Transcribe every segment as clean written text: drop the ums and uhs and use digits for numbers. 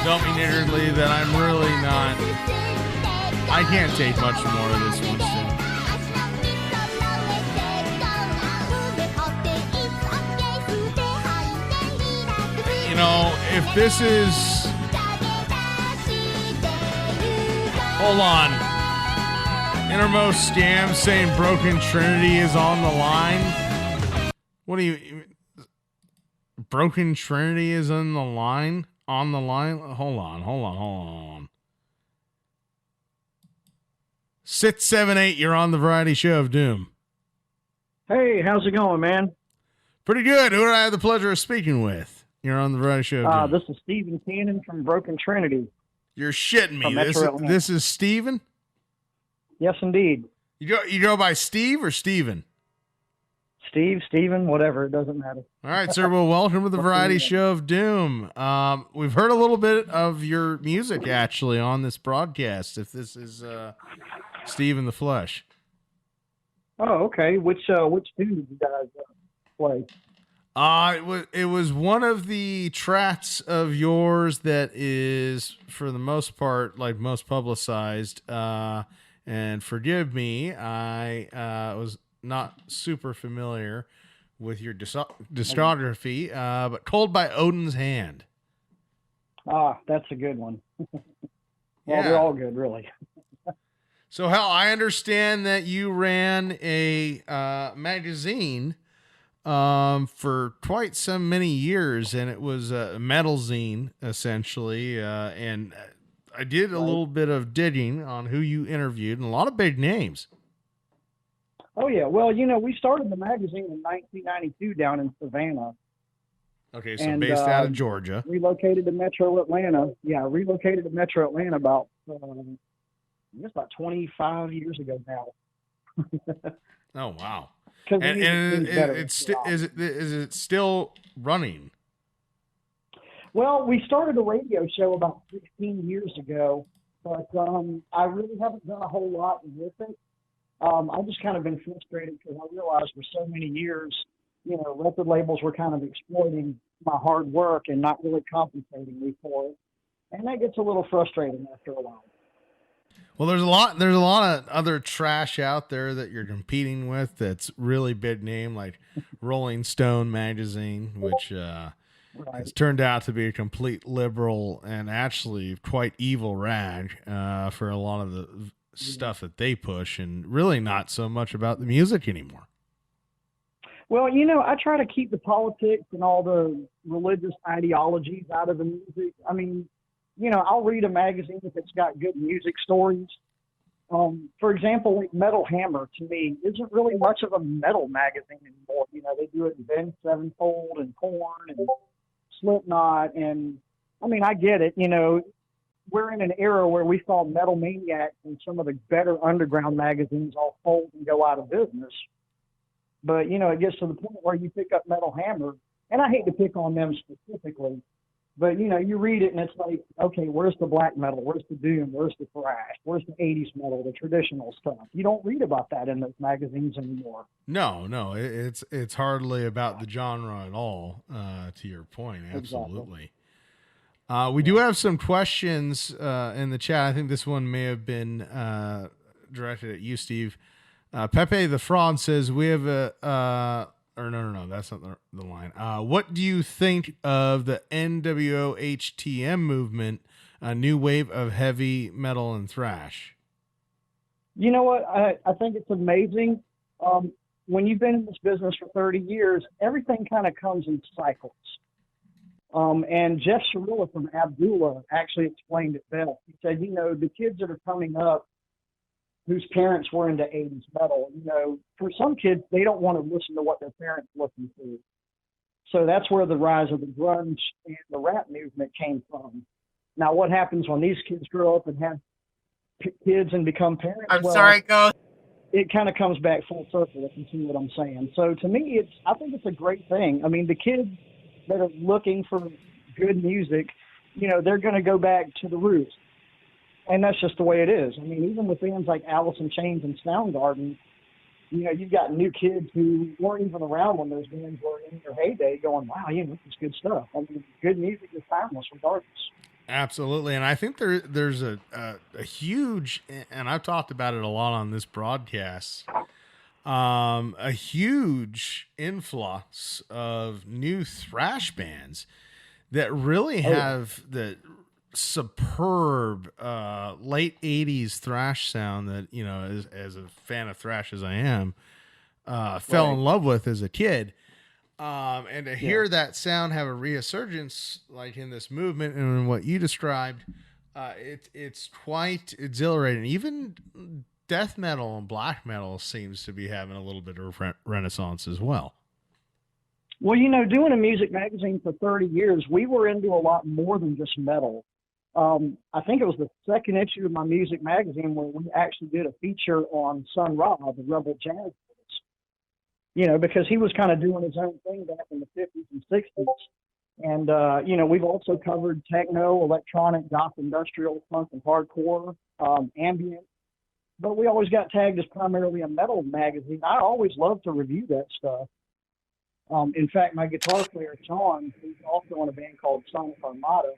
felt me niggardly that I'm really not. I can't take much more of this, Winston. You know, if this is... Hold on. Innermost Scam saying Broken Trinity is on the line. What do you... Broken Trinity is on the line? On the line? Hold on. 678, you're on the Variety Show of Doom. Hey, how's it going, man? Pretty good. Who do I have the pleasure of speaking with? You're on the Variety Show of Doom. This is Stephen Cannon from Broken Trinity. You're shitting me. This is Steven? Yes, indeed. You go by Steve or Steven? Steven, whatever. It doesn't matter. All right, sir. Well, welcome to the Variety Show of Doom. We've heard a little bit of your music, actually, on this broadcast, if this is Steve in the flesh. Oh, okay. Which tune did you guys play? It was one of the tracks of yours that is, for the most part, like most publicized. And forgive me, I was not super familiar with your discography, but Cold by Odin's Hand. That's a good one. They're all good, really. So, Hal, I understand that you ran a magazine for quite some many years, and it was a metal zine, essentially, and I did a little bit of digging on who you interviewed, and a lot of big names. Oh, yeah. Well, we started the magazine in 1992 down in Savannah. Okay, so based out of Georgia. Relocated to Metro Atlanta. Yeah, relocated to Metro Atlanta about 25 years ago now. Oh, wow. And is it still running? Well, we started a radio show about 16 years ago, but I really haven't done a whole lot with it. I've just kind of been frustrated because I realized for so many years, record labels were kind of exploiting my hard work and not really compensating me for it. And that gets a little frustrating after a while. Well, there's a lot of other trash out there that you're competing with that's really big name, like Rolling Stone magazine, which has turned out to be a complete liberal and actually quite evil rag for a lot of the stuff that they push, and really not so much about the music anymore. Well, I try to keep the politics and all the religious ideologies out of the music. I mean, I'll read a magazine if it's got good music stories. For example, like Metal Hammer, to me, isn't really much of a metal magazine anymore. They do it in Ben Sevenfold and Korn and Slipknot. And, I mean, I get it. We're in an era where we saw Metal Maniacs and some of the better underground magazines all fold and go out of business. But, it gets to the point where you pick up Metal Hammer, and I hate to pick on them specifically, but, you read it and it's like, okay, where's the black metal? Where's the doom? Where's the thrash? Where's the 80s metal, the traditional stuff? You don't read about that in those magazines anymore. No, it's hardly about the genre at all, to your point. Absolutely. Exactly. We do have some questions in the chat. I think this one may have been directed at you, Steve. Pepe the Fraud says, we have no, that's not the line. What do you think of the NWOHTM movement, a new wave of heavy metal and thrash? You know what? I think it's amazing. When you've been in this business for 30 years, everything kind of comes in cycles. And Jeff Cirillo from Abdullah actually explained it best. He said, the kids that are coming up whose parents were into 80s metal, for some kids, they don't want to listen to what their parents listen to. So that's where the rise of the grunge and the rap movement came from. Now, what happens when these kids grow up and have kids and become parents? It kind of comes back full circle, if you see what I'm saying. So to me, I think it's a great thing. I mean, the kids that are looking for good music, they're going to go back to the roots. And that's just the way it is. I mean, even with bands like Alice in Chains and Soundgarden, you've got new kids who weren't even around when those bands were in their heyday going, wow, this is good stuff. I mean, good music is timeless regardless. Absolutely. And I think there's a huge, and I've talked about it a lot on this broadcast, a huge influx of new thrash bands that really Oh yeah, have the superb late 80s thrash sound that, as a fan of thrash as I am, fell in right. love with as a kid. And to Yeah. hear that sound have a resurgence like in this movement and in what you described, it's quite exhilarating. Even death metal and black metal seems to be having a little bit of renaissance as well. Well, doing a music magazine for 30 years, we were into a lot more than just metal. I think it was the second issue of my music magazine where we actually did a feature on Sun Ra, the rebel jazz artist, because he was kind of doing his own thing back in the 50s and 60s. And, we've also covered techno, electronic, goth, industrial, punk, and hardcore, ambient. But we always got tagged as primarily a metal magazine. I always loved to review that stuff. In fact, my guitar player, Sean, who's also in a band called Sonic Armada,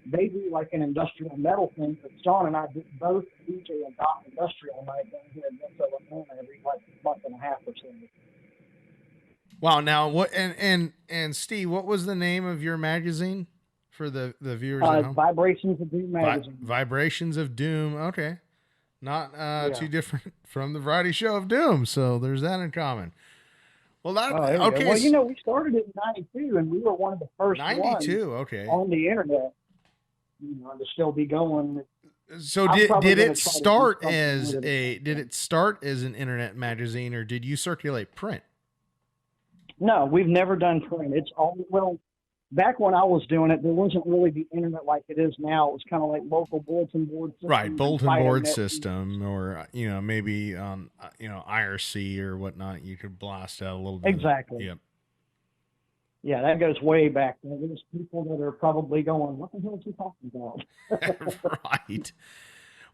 they do like an industrial metal thing. But Sean and I both DJ and goth industrial night down here in Bentonville, Atlanta, every like month and a half or so. Wow. Now what, and Steve, what was the name of your magazine for the viewers at home? Vibrations of Doom magazine. Vibrations of Doom. Okay. Not Yeah. too different from the Variety Show of Doom. So there's that in common. Well, that Oh, there we okay. go. Well, we started it in '92, and we were one of the first 92. ones Okay. on the internet. To still be going. So did it start as an internet magazine, or did you circulate print? No, we've never done print. It's all, well, back when I was doing it, there wasn't really the internet like it is now. It was kind of like local bulletin board system. Right, bulletin board system, or maybe on IRC or whatnot. You could blast out a little bit. Exactly. Yep. Yeah, that goes way back. There's people that are probably going, "What the hell is he talking about?" Right.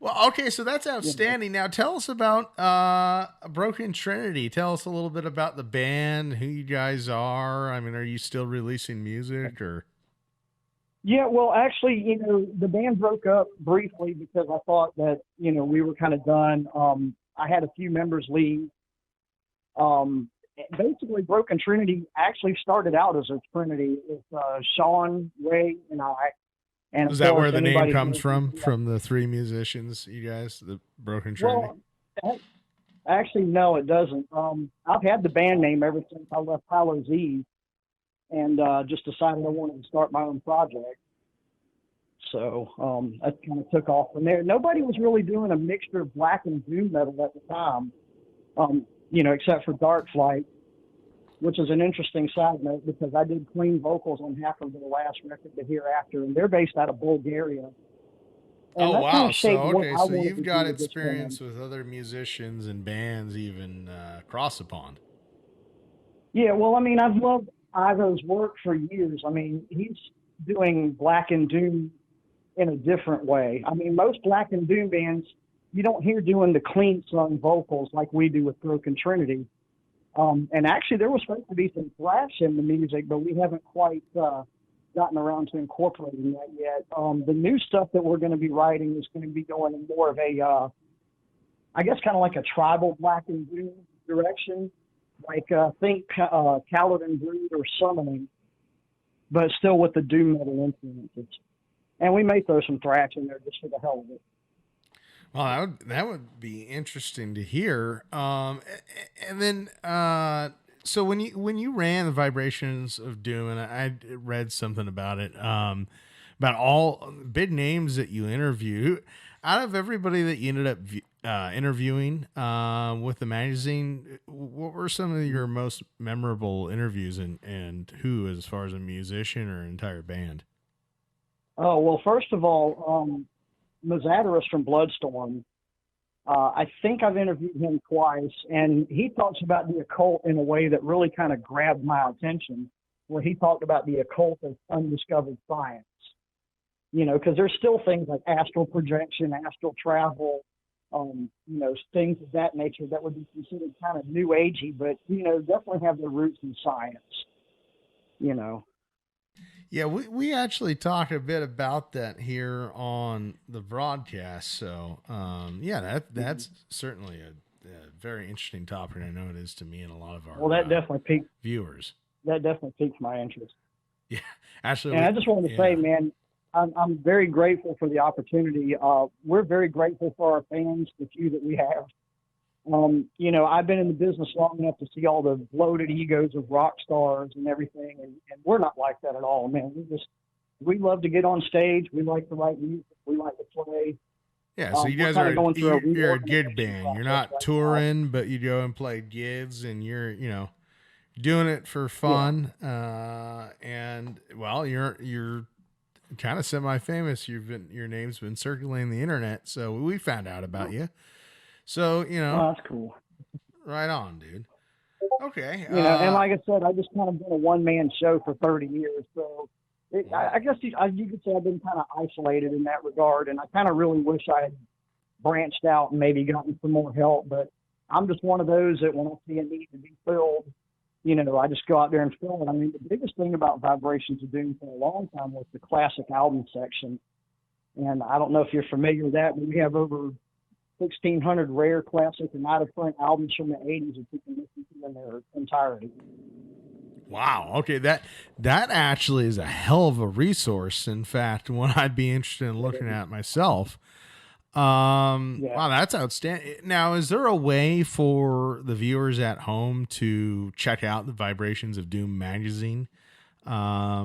Well, okay, so that's outstanding. Now, tell us about Broken Trinity. Tell us a little bit about the band, who you guys are. I mean, are you still releasing music, or? Yeah, well, actually, the band broke up briefly because I thought that, we were kind of done. I had a few members leave. Basically, Broken Trinity actually started out as a Trinity with Sean, Ray, and I. And is that where the name comes from? From the three musicians, you guys, the Broken Trinity? Well, actually, no, it doesn't. I've had the band name ever since I left Hallows Eve, and just decided I wanted to start my own project. So I kind of took off from there. Nobody was really doing a mixture of black and doom metal at the time, except for Dark Flight, which is an interesting side note because I did clean vocals on half of their last record, The Hereafter, and they're based out of Bulgaria. And oh, wow. So you've got with experience with other musicians and bands even across the pond. Yeah, well, I mean, I've loved Ivo's work for years. I mean, he's doing black and doom in a different way. I mean, most black and doom bands, you don't hear doing the clean sung vocals like we do with Broken Trinity. And actually, there was supposed to be some thrash in the music, but we haven't quite gotten around to incorporating that yet. The new stuff that we're going to be writing is going to be going in more of a, I guess, kind of like a tribal black and doom direction. Like, think Caladan Brood or Summoning, but still with the doom metal influences. And we may throw some thrash in there just for the hell of it. Well, that would be interesting to hear. And then, so when you ran the Vibrations of Doom, and I read something about it, about all big names that you interview, out of everybody that you ended up interviewing with the magazine, what were some of your most memorable interviews, and who, as far as a musician or an entire band? Oh, well, first of all, Mazadaris from Bloodstorm. I think I've interviewed him twice, and he talks about the occult in a way that really kind of grabbed my attention, where he talked about the occult as undiscovered science. Because there's still things like astral projection, astral travel, things of that nature that would be considered kind of new agey, but, definitely have their roots in science. Yeah, we actually talked a bit about that here on the broadcast. So, yeah, that's certainly a very interesting topic. I know it is to me and a lot of Well, our that definitely piqued viewers. my interest. Yeah, actually, And I just wanted to say, yeah, man, I'm very grateful for the opportunity. We're very grateful for our fans, the few that we have. I've been in the business long enough to see all the bloated egos of rock stars and everything, and we're not like that at all, man. We love to get on stage. We like to write music. We like to play. yeah. So you We're guys kind are of going through a you're a gig reorganization band. You're process not right now. touring, but you go and play gigs, and you're doing it for Yeah. fun. And well, you're kind of semi-famous. Your name's been circulating the internet, so we found out about you. So Oh, that's cool. right on, dude. Okay. And like I said, I just kind of been a one-man show for 30 years. So I guess you could say I've been kind of isolated in that regard. And I kind of really wish I had branched out and maybe gotten some more help. But I'm just one of those that when I see a need to be filled, I just go out there and fill it. I mean, the biggest thing about Vibrations of Doom for a long time was the classic album section. And I don't know if you're familiar with that, but we have over 1,600 rare classic and out of print albums from the 80s that you can listen to in their entirety. Wow. Okay. That actually is a hell of a resource. In fact, one I'd be interested in looking at myself. Yeah. Wow, that's outstanding. Now, is there a way for the viewers at home to check out the Vibrations of Doom magazine? Yeah,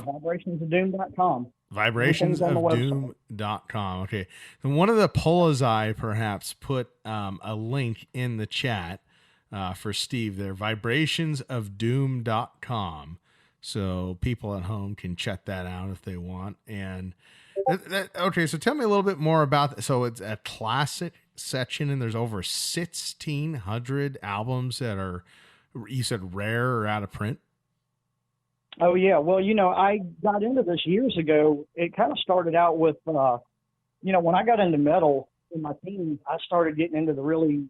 vibrationsofdoom.com. Vibrationsofdoom.com. Okay. And one of the Polizei perhaps put a link in the chat for Steve there, vibrationsofdoom.com. So people at home can check that out if they want. And okay, so tell me a little bit more about that. So it's a classic section, and there's over 1,600 albums that are, you said, rare or out of print. Oh yeah, well, I got into this years ago. It kind of started out with, when I got into metal in my teens, I started getting into the really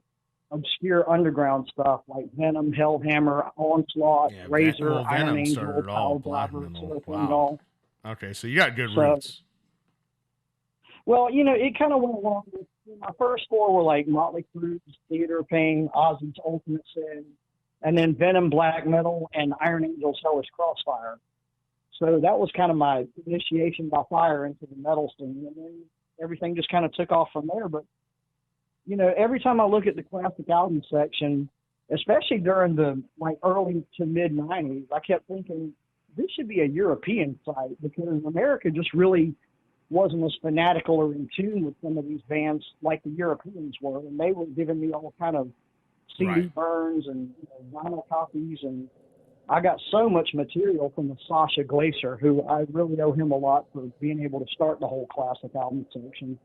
obscure underground stuff like Venom, Hellhammer, Onslaught, Razor, Iron Venom Angel, started all black Power metal. Driver, Wow. Okay, so you got good So, roots. well, it kind of went along with my first four were like Motley Crue's Theater of Pain, Ozzy's Ultimate Sin, and then Venom Black Metal and Iron Angel's Hellish Crossfire. So that was kind of my initiation by fire into the metal scene, and then everything just kind of took off from there. But every time I look at the classic album section, especially during the early to mid '90s, I kept thinking this should be a European site because America just really wasn't as fanatical or in tune with some of these bands like the Europeans were, and they were giving me all kind of CD burns and vinyl copies, and I got so much material from the Sasha Glacier, who I really owe him a lot for being able to start the whole classic album section.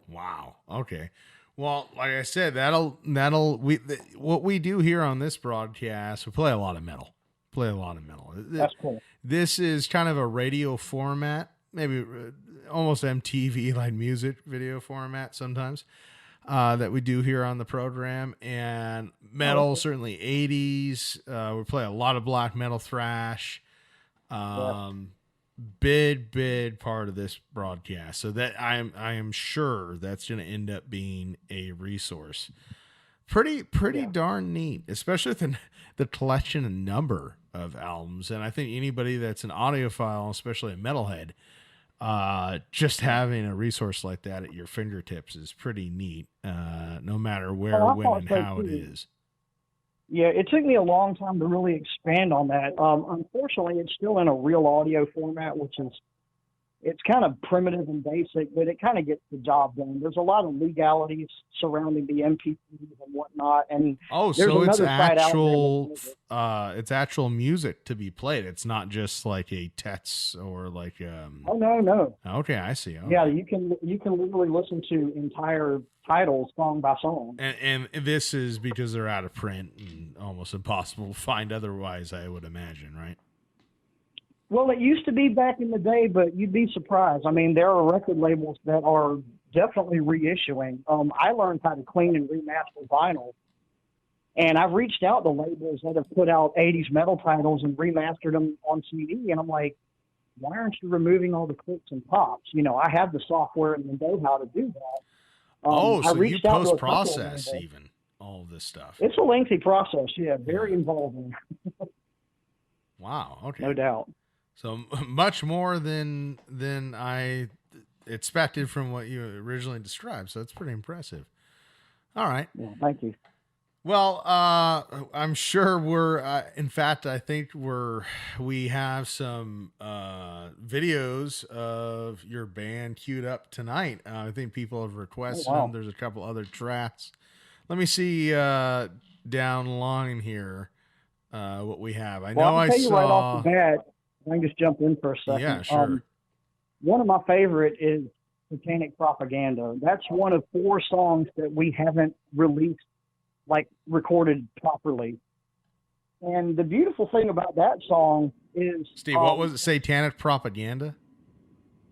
Wow. Okay. Well, like I said, what we do here on this broadcast, we play a lot of metal. That's cool. This is kind of a radio format, maybe almost MTV like music video format sometimes. That we do here on the program, and metal, certainly 80s. We play a lot of black metal, thrash. Big part of this broadcast. So that I am sure that's going to end up being a resource. Pretty darn neat, especially with the collection and number of albums. And I think anybody that's an audiophile, especially a metalhead, just having a resource like that at your fingertips is pretty neat, no matter where, when, and how it is. Yeah, it took me a long time to really expand on that. Unfortunately, it's still in a real audio format, which is it's kind of primitive and basic, but it kind of gets the job done. There's a lot of legalities surrounding the MP3s and whatnot, and so it's actual music to be played. It's not just like a text or like Oh no. Okay, I see. Okay. Yeah, you can literally listen to entire titles song by song. And this is because they're out of print and almost impossible to find otherwise, I would imagine, right? Well, it used to be back in the day, but you'd be surprised. I mean, there are record labels that are definitely reissuing. I learned how to clean and remaster vinyl And I've reached out to labels that have put out 80s metal titles and remastered them on CD. And I'm like, why aren't you removing all the clicks and pops? You know, I have the software and the know-how to do that. I So you reached out to a couple of post-process labels. even all of this stuff. It's a lengthy process. Yeah, very involving. Wow. Okay. No doubt. So much more than I expected from what you originally described. So that's pretty impressive. All right. Yeah, thank you. Well, I'm sure we're. In fact, I think we have some videos of your band queued up tonight. I think people have requested them. There's a couple other tracks. Let me see down the line here what we have. I know I saw right off the bat. I can just jump in for a second. Yeah, sure. One of my favorite is Satanic Propaganda. That's one of 4 songs that we haven't released, like recorded properly. And the beautiful thing about that song is, Steve, what was it? Satanic Propaganda?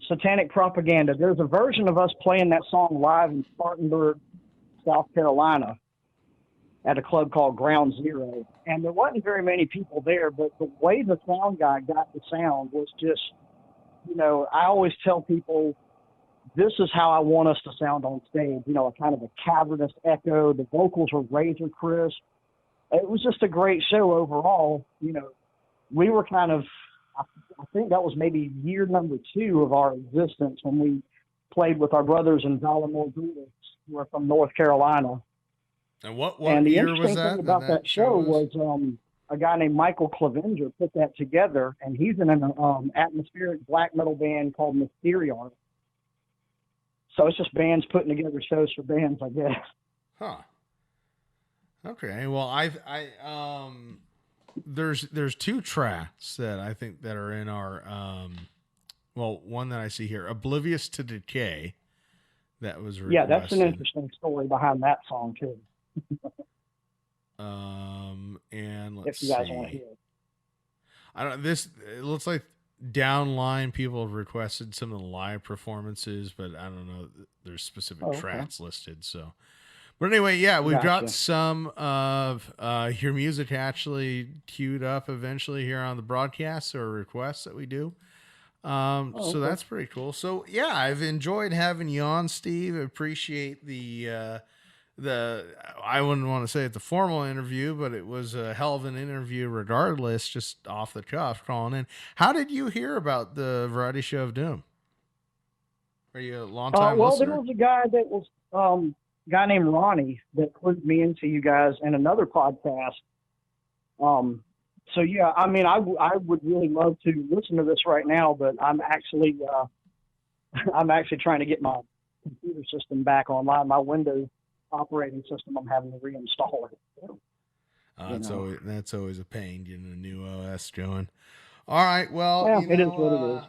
Satanic Propaganda. There's a version of us playing that song live in Spartanburg, South Carolina, at a club called Ground Zero. And there wasn't very many people there, but the way the sound guy got the sound was just, you know, I always tell people, this is how I want us to sound on stage, you know, a kind of a cavernous echo. The vocals were razor crisp. It was just a great show overall. You know, we were kind of, I think that was maybe year number 2 of our existence when we played with our brothers in Valamore, who are from North Carolina. And what and the year interesting was that? thing about that show was a guy named Michael Clevenger put that together, and he's in an atmospheric black metal band called Mysterion. So it's just bands putting together shows for bands, I guess. Huh. Okay. Well, there's 2 tracks that I think that are in our one that I see here, Oblivious to Decay, that was requested. Yeah, that's an interesting story behind that song too. And let's if you guys see. want to hear it. It looks like downline people have requested some of the live performances, but I don't know, there's specific tracks listed. So, but anyway, yeah, we've got some of your music actually queued up eventually here on the broadcast or requests that we do. So that's pretty cool. So yeah, I've enjoyed having you on, Steve. I appreciate I wouldn't want to say it's a formal interview, but it was a hell of an interview regardless, just off the cuff calling in. How did you hear about the Variety Show of Doom? Are you a long time listener? There was a guy that was guy named Ronnie that clued me into you guys in another podcast. So yeah, I mean, I would really love to listen to this right now, but I'm actually trying to get my computer system back online. My Windows operating system, I'm having to reinstall it. That's always a pain getting a new OS going. All right, well, it is what it is.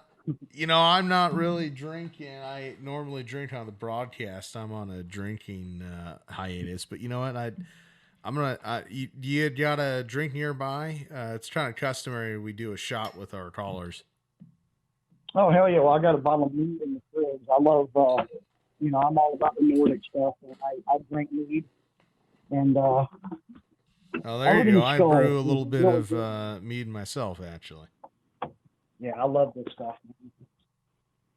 You know, I'm not really drinking. I normally drink on the broadcast. I'm on a drinking hiatus, but you know what? I'm gonna. You got a drink nearby? It's kind of customary. We do a shot with our callers. Oh hell yeah! Well, I got a bottle of mead in the fridge. I love. You know, I'm all about the Nordic stuff. And I drink mead, and oh, there you go. I brew a little bit of mead myself, actually. Yeah, I love this stuff.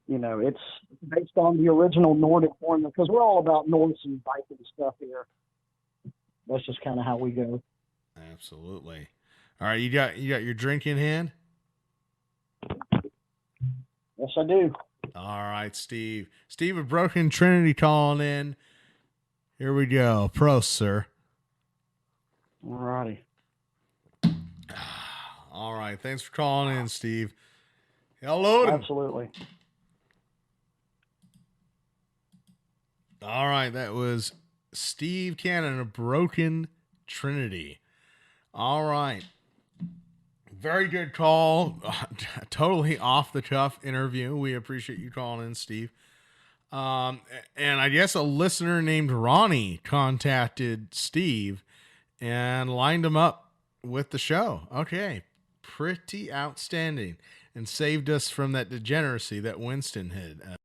You know, it's based on the original Nordic formula because we're all about Norse and Viking stuff here. That's just kind of how we go. Absolutely. All right, you got your drink in hand? Yes, I do. All right, Steve. Steve of Broken Trinity calling in. Here we go. Prost, sir. All righty. All right. Thanks for calling in, Steve. Hello. Absolutely. All right. That was Steve Cannon of Broken Trinity. All right. Very good call. Totally off the cuff interview. We appreciate you calling in, Steve. And I guess a listener named Ronnie contacted Steve and lined him up with the show. Okay. Pretty outstanding, and saved us from that degeneracy that Winston had